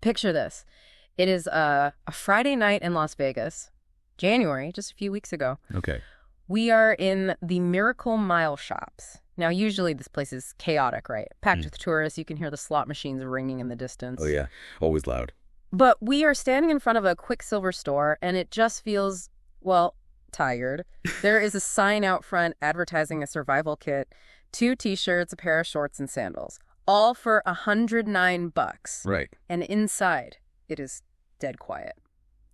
Picture this. It is a Friday night in Las Vegas, January, just a few weeks ago. Okay. We are in the Miracle Mile shops. Now, usually this place is chaotic, right? Packed with tourists. You can hear the slot machines ringing in the distance. Oh, yeah. Always loud. But we are standing in front of a Quiksilver store, and it just feels, well, tired. There is a sign out front advertising a survival kit, 2 T-shirts, a pair of shorts, and sandals, all for $109. Right. And inside, it is dead quiet.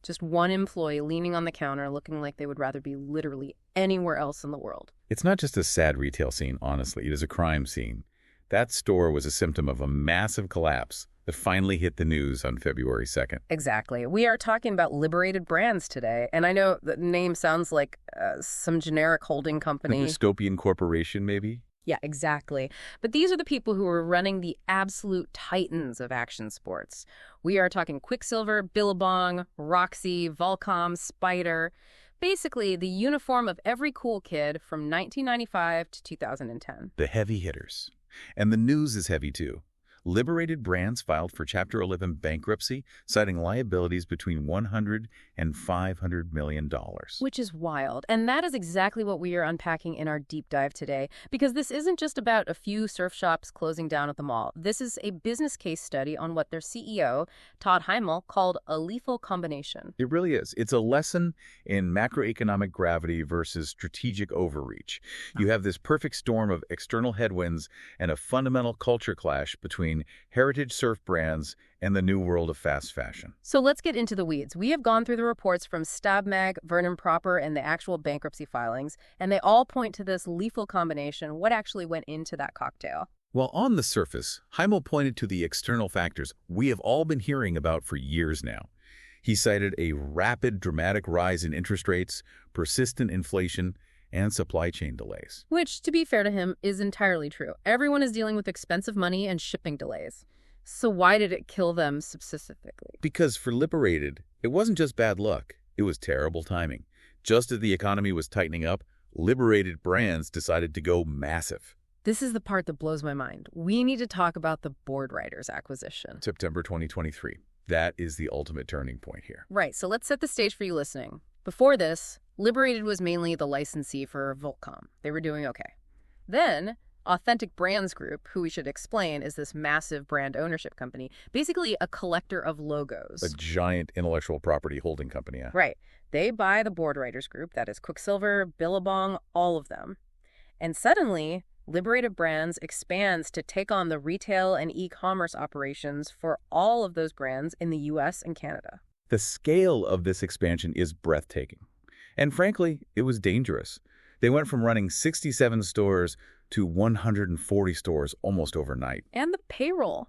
Just one employee leaning on the counter looking like they would rather be literally anywhere else in the world. It's not just a sad retail scene, honestly. It is a crime scene. That store was a symptom of a massive collapse that finally hit the news on February 2nd. Exactly. We are talking about Liberated Brands today, and I know the name sounds like some generic holding company. A dystopian corporation, maybe? Yeah, exactly. But these are the people who are running the absolute titans of action sports. We are talking Quiksilver, Billabong, Roxy, Volcom, Spider. Basically, the uniform of every cool kid from 1995 to 2010. The heavy hitters. And the news is heavy, too. Liberated Brands filed for Chapter 11 bankruptcy, citing liabilities between $100 and $500 million. Which is wild. And that is exactly what we are unpacking in our deep dive today. Because this isn't just about a few surf shops closing down at the mall. This is a business case study on what their CEO, Todd Heimel, called a lethal combination. It really is. It's a lesson in macroeconomic gravity versus strategic overreach. You have this perfect storm of external headwinds and a fundamental culture clash between heritage surf brands and the new world of fast fashion. So let's get into the weeds. We have gone through the reports from Stab Mag, Vernon Proper, and the actual bankruptcy filings, and they all point to this lethal combination. What actually went into that cocktail? Well, on the surface, Heimel pointed to the external factors we have all been hearing about for years now. He cited a rapid, dramatic rise in interest rates, persistent inflation, and supply chain delays. Which, to be fair to him, is entirely true. Everyone is dealing with expensive money and shipping delays. So why did it kill them specifically? Because for Liberated, it wasn't just bad luck. It was terrible timing. Just as the economy was tightening up, Liberated Brands decided to go massive. This is the part that blows my mind. We need to talk about the Boardriders acquisition. September 2023. That is the ultimate turning point here. Right, so let's set the stage for you listening. Before this, Liberated was mainly the licensee for Volcom. They were doing okay. Then, Authentic Brands Group, who we should explain is this massive brand ownership company, basically a collector of logos. A giant intellectual property holding company. Yeah. Right. They buy the Boardriders Group, that is Quiksilver, Billabong, all of them. And suddenly, Liberated Brands expands to take on the retail and e-commerce operations for all of those brands in the U.S. and Canada. The scale of this expansion is breathtaking. And frankly, it was dangerous. They went from running 67 stores to 140 stores almost overnight. And the payroll.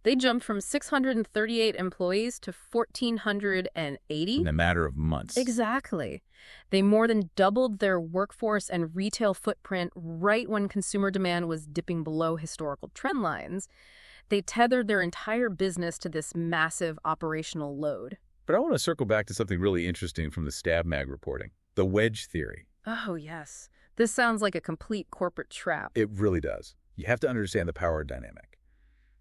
They jumped from 638 employees to 1,480. In a matter of months. Exactly. They more than doubled their workforce and retail footprint right when consumer demand was dipping below historical trend lines. They tethered their entire business to this massive operational load. But I want to circle back to something really interesting from the Stab Mag reporting. The wedge theory. Oh, yes. This sounds like a complete corporate trap. It really does. You have to understand the power dynamic.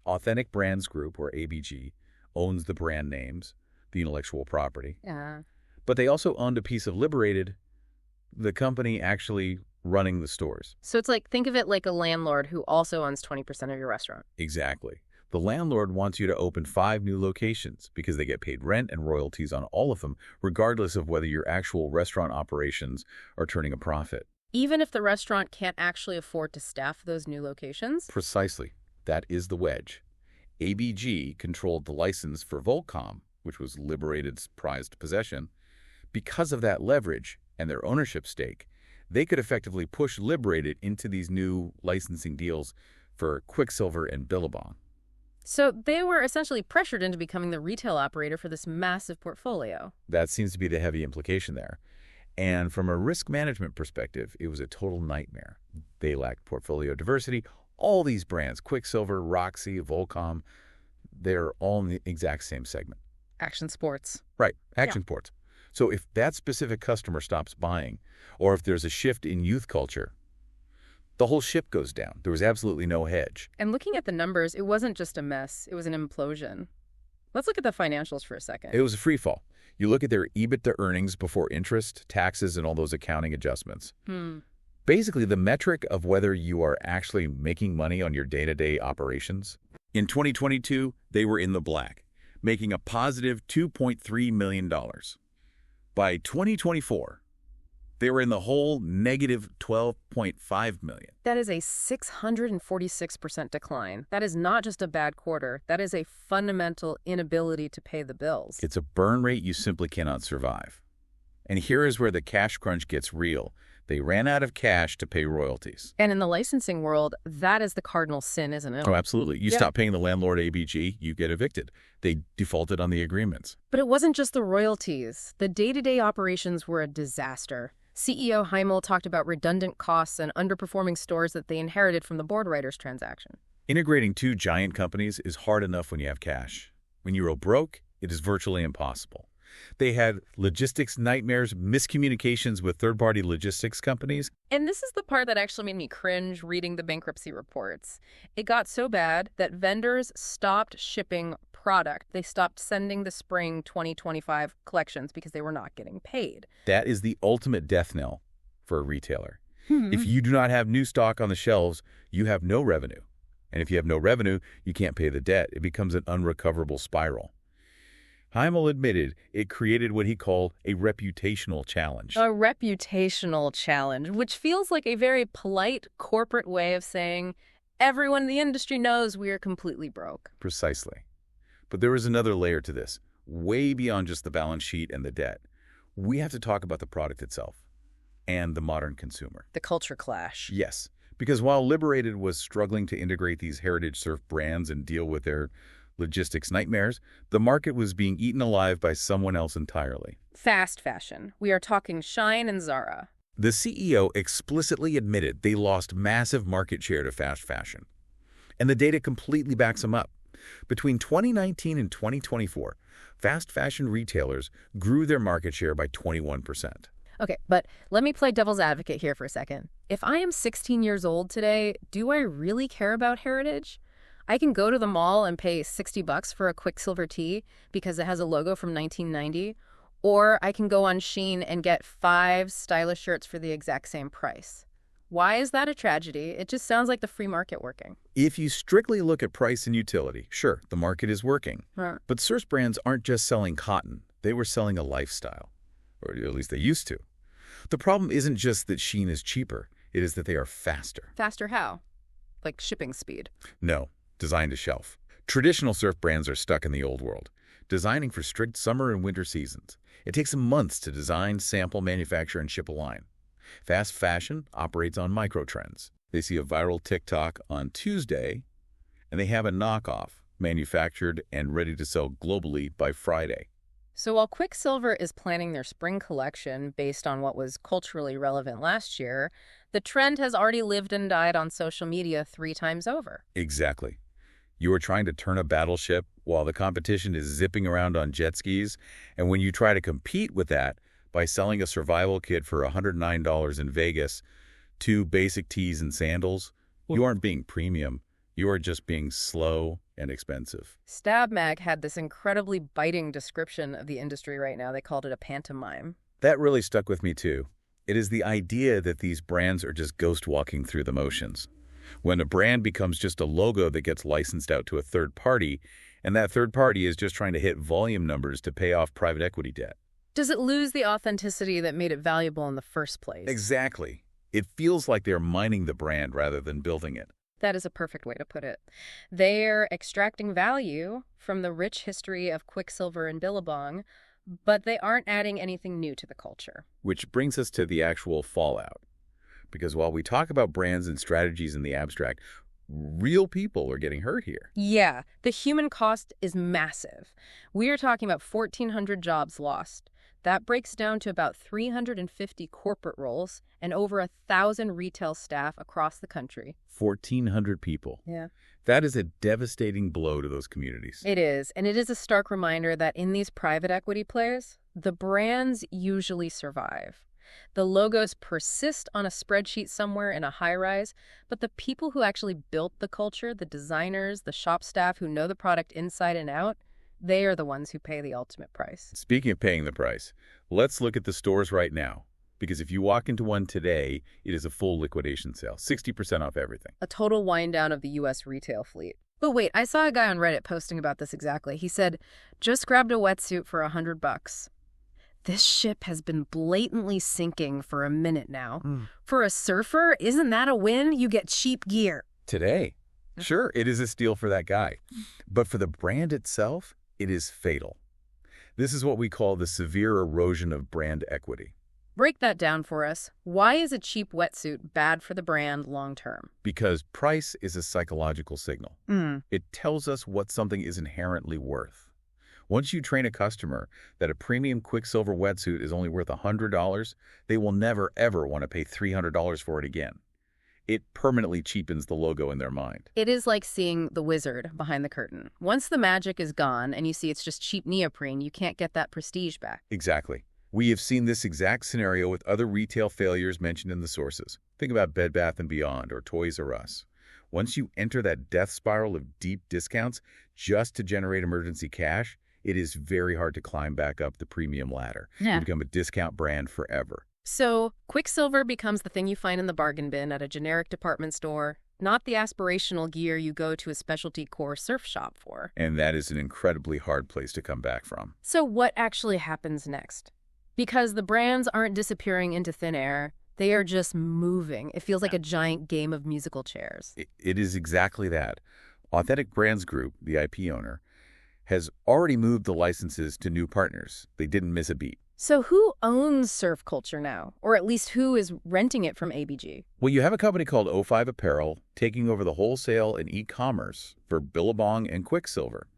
Authentic Brands Group, or ABG, owns the brand names, the intellectual property. But they also owned a piece of Liberated, the company actually running the stores. So it's like, think of it like a landlord who also owns 20% of your restaurant. Exactly. The landlord wants you to open 5 new locations because they get paid rent and royalties on all of them, regardless of whether your actual restaurant operations are turning a profit. Even if the restaurant can't actually afford to staff those new locations? Precisely. That is the wedge. ABG controlled the license for Volcom, which was Liberated's prized possession. Because of that leverage and their ownership stake, they could effectively push Liberated into these new licensing deals for Quiksilver and Billabong. So they were essentially pressured into becoming the retail operator for this massive portfolio. That seems to be the heavy implication there. And from a risk management perspective, it was a total nightmare. They lacked portfolio diversity. All these brands, Quiksilver, Roxy, Volcom, they're all in the exact same segment. Action sports. Right, action sports. So if that specific customer stops buying, or if there's a shift in youth culture, the whole ship goes down. There was absolutely no hedge. And looking at the numbers, it wasn't just a mess. It was an implosion. Let's look at the financials for a second. It was a free fall. You look at their EBITDA earnings before interest, taxes, and all those accounting adjustments. Basically, the metric of whether you are actually making money on your day-to-day operations. In 2022, they were in the black, making a positive $2.3 million. By 2024, they were in the hole, negative $12.5 million. That is a 646% decline. That is not just a bad quarter. That is a fundamental inability to pay the bills. It's a burn rate you simply cannot survive. And here is where the cash crunch gets real. They ran out of cash to pay royalties. And in the licensing world, that is the cardinal sin, isn't it? Oh, absolutely. You stop paying the landlord ABG, you get evicted. They defaulted on the agreements. But it wasn't just the royalties. The day-to-day operations were a disaster. CEO Heimel talked about redundant costs and underperforming stores that they inherited from the board writers transaction. Integrating two giant companies is hard enough when you have cash. When you go broke, it is virtually impossible. They had logistics nightmares, miscommunications with third-party logistics companies. And this is the part that actually made me cringe reading the bankruptcy reports. It got so bad that vendors stopped shipping product. They stopped sending the spring 2025 collections because they were not getting paid. That is the ultimate death knell for a retailer. If you do not have new stock on the shelves, you have no revenue. And if you have no revenue, you can't pay the debt. It becomes an unrecoverable spiral. Heimel admitted it created what he called a reputational challenge. A reputational challenge, which feels like a very polite corporate way of saying, everyone in the industry knows we are completely broke. Precisely. But there is another layer to this, way beyond just the balance sheet and the debt. We have to talk about the product itself and the modern consumer. The culture clash. Yes, because while Liberated was struggling to integrate these heritage surf brands and deal with their logistics nightmares, the market was being eaten alive by someone else entirely. Fast fashion. We are talking Shein and Zara. The CEO explicitly admitted they lost massive market share to fast fashion. And the data completely backs them up. Between 2019 and 2024, fast fashion retailers grew their market share by 21%. Okay, but let me play devil's advocate here for a second. If I am 16 years old today, do I really care about heritage? I can go to the mall and pay $60 for a Quiksilver tee because it has a logo from 1990, or I can go on Shein and get 5 stylish shirts for the exact same price. Why is that a tragedy? It just sounds like the free market working. If you strictly look at price and utility, sure, the market is working. But surf brands aren't just selling cotton. They were selling a lifestyle, or at least they used to. The problem isn't just that Shein is cheaper. It is that they are faster. Faster how? Like shipping speed? No. Design to shelf. Traditional surf brands are stuck in the old world, designing for strict summer and winter seasons. It takes them months to design, sample, manufacture, and ship a line. Fast fashion operates on micro-trends. They see a viral TikTok on Tuesday, and they have a knockoff manufactured and ready to sell globally by Friday. So while Quiksilver is planning their spring collection based on what was culturally relevant last year, the trend has already lived and died on social media 3 times over. Exactly. You are trying to turn a battleship while the competition is zipping around on jet skis, and when you try to compete with that by selling a survival kit for $109 in Vegas, 2 basic tees and sandals, you aren't being premium. You are just being slow and expensive. Stab Mag had this incredibly biting description of the industry right now. They called it a pantomime. That really stuck with me too. It is the idea that these brands are just ghost walking through the motions. When a brand becomes just a logo that gets licensed out to a third party, and that third party is just trying to hit volume numbers to pay off private equity debt. Does it lose the authenticity that made it valuable in the first place? Exactly. It feels like they're mining the brand rather than building it. That is a perfect way to put it. They're extracting value from the rich history of Quiksilver and Billabong, but they aren't adding anything new to the culture. Which brings us to the actual fallout. Because while we talk about brands and strategies in the abstract, real people are getting hurt here. Yeah, the human cost is massive. We are talking about 1,400 jobs lost. That breaks down to about 350 corporate roles and over 1,000 retail staff across the country. 1,400 people. Yeah. That is a devastating blow to those communities. It is, and it is a stark reminder that in these private equity plays, the brands usually survive. The logos persist on a spreadsheet somewhere in a high-rise, but the people who actually built the culture, the designers, the shop staff who know the product inside and out, They are the ones who pay the ultimate price. Speaking of paying the price, let's look at the stores right now. Because if you walk into one today, it is a full liquidation sale, 60% off everything. A total wind down of the U.S. retail fleet. But wait, I saw a guy on Reddit posting about this exactly. He said, just grabbed a wetsuit for $100. This ship has been blatantly sinking for a minute now. For a surfer, isn't that a win? You get cheap gear. Today, sure, it is a steal for that guy. But for the brand itself, it is fatal. This is what we call the severe erosion of brand equity. Break that down for us. Why is a cheap wetsuit bad for the brand long term? Because price is a psychological signal. It tells us what something is inherently worth. Once you train a customer that a premium Quiksilver wetsuit is only worth $100, they will never, ever want to pay $300 for it again. It permanently cheapens the logo in their mind. It is like seeing the wizard behind the curtain. Once the magic is gone and you see it's just cheap neoprene, you can't get that prestige back. Exactly. We have seen this exact scenario with other retail failures mentioned in the sources. Think about Bed Bath & Beyond or Toys R Us. Once you enter that death spiral of deep discounts just to generate emergency cash, it is very hard to climb back up the premium ladder. Yeah. You become a discount brand forever. So Quiksilver becomes the thing you find in the bargain bin at a generic department store, not the aspirational gear you go to a specialty core surf shop for. And that is an incredibly hard place to come back from. So what actually happens next? Because the brands aren't disappearing into thin air, they are just moving. It feels like a giant game of musical chairs. It is exactly that. Authentic Brands Group, the IP owner, has already moved the licenses to new partners. They didn't miss a beat. So who owns surf culture now? Or at least who is renting it from ABG? Well, you have a company called O5 Apparel taking over the wholesale and e-commerce for Billabong and Quiksilver.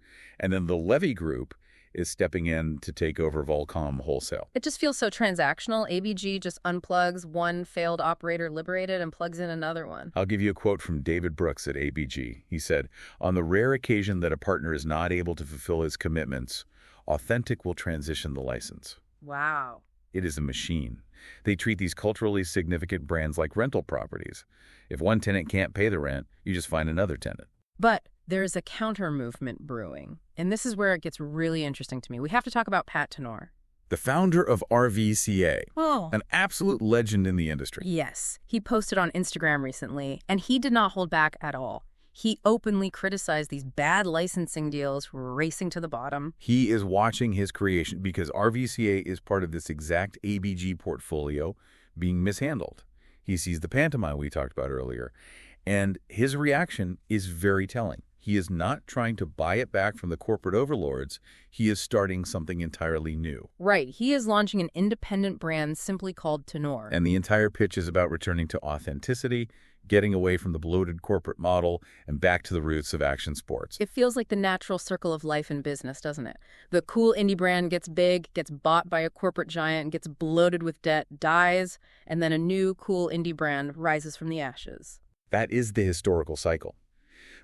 And then the Levy Group is stepping in to take over Volcom wholesale. It just feels so transactional. ABG just unplugs one failed operator, Liberated, and plugs in another one. I'll give you a quote from David Brooks at ABG. He said, "On the rare occasion that a partner is not able to fulfill his commitments, Authentic will transition the license." Wow. It is a machine. They treat these culturally significant brands like rental properties. If one tenant can't pay the rent, you just find another tenant. But there's a counter-movement brewing, and this is where it gets really interesting to me. We have to talk about Pat Tenor. The founder of RVCA, Oh. an absolute legend in the industry. Yes. He posted on Instagram recently, and he did not hold back at all. He openly criticized these bad licensing deals racing to the bottom. He is watching his creation because RVCA is part of this exact ABG portfolio being mishandled. He sees the pantomime we talked about earlier, and his reaction is very telling. He is not trying to buy it back from the corporate overlords. He is starting something entirely new. Right. He is launching an independent brand simply called Tenor. And the entire pitch is about returning to authenticity, getting away from the bloated corporate model, and back to the roots of action sports. It feels like the natural circle of life in business, doesn't it? The cool indie brand gets big, gets bought by a corporate giant, gets bloated with debt, dies, and then a new cool indie brand rises from the ashes. That is the historical cycle.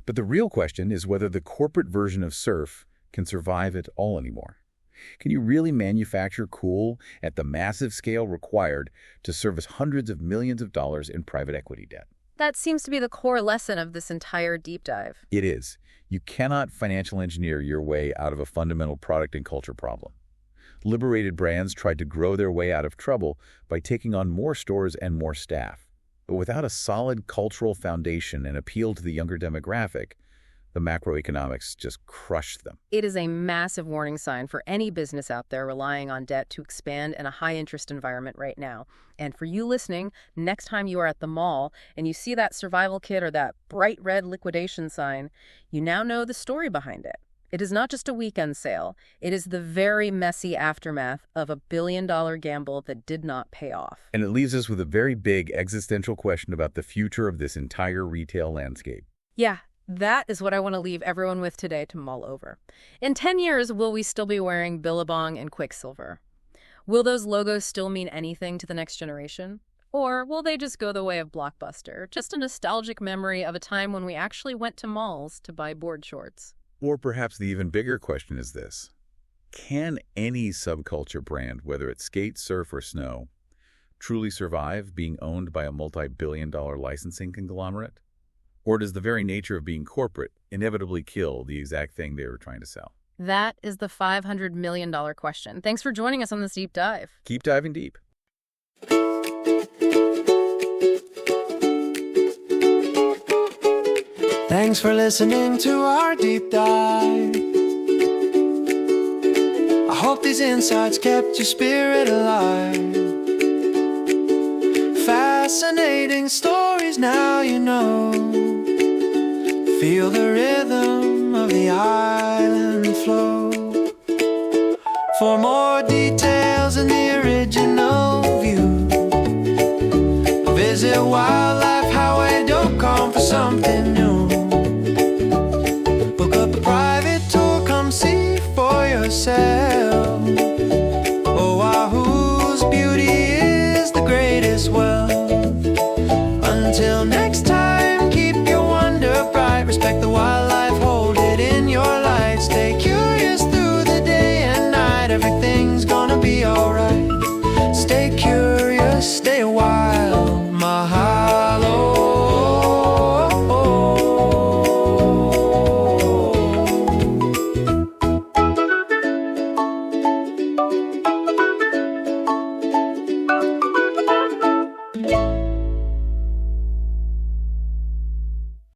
But the real question is whether the corporate version of surf can survive at all anymore. Can you really manufacture cool at the massive scale required to service hundreds of millions of dollars in private equity debt? That seems to be the core lesson of this entire deep dive. It is. You cannot financial engineer your way out of a fundamental product and culture problem. Liberated Brands tried to grow their way out of trouble by taking on more stores and more staff. But without a solid cultural foundation and appeal to the younger demographic, the macroeconomics just crushed them. It is a massive warning sign for any business out there relying on debt to expand in a high-interest environment right now. And for you listening, next time you are at the mall and you see that survival kit or that bright red liquidation sign, you now know the story behind it. It is not just a weekend sale. It is the very messy aftermath of a billion-dollar gamble that did not pay off. And it leaves us with a very big existential question about the future of this entire retail landscape. Yeah, that is what I want to leave everyone with today to mull over. In 10 years, will we still be wearing Billabong and Quiksilver? Will those logos still mean anything to the next generation? Or will they just go the way of Blockbuster, just a nostalgic memory of a time when we actually went to malls to buy board shorts? Or perhaps the even bigger question is this. Can any subculture brand, whether it's skate, surf, or snow, truly survive being owned by a multi-billion-dollar licensing conglomerate? Or does the very nature of being corporate inevitably kill the exact thing they were trying to sell? That is the $500 million question. Thanks for joining us on this deep dive. Keep diving deep. Thanks for listening to our deep dive. I hope these insights kept your spirit alive. Fascinating stories, now you know. Feel the rhythm of the island flow. For more details and the original view, visit wildlifehighway.com for something new. Book up a private tour, come see for yourself.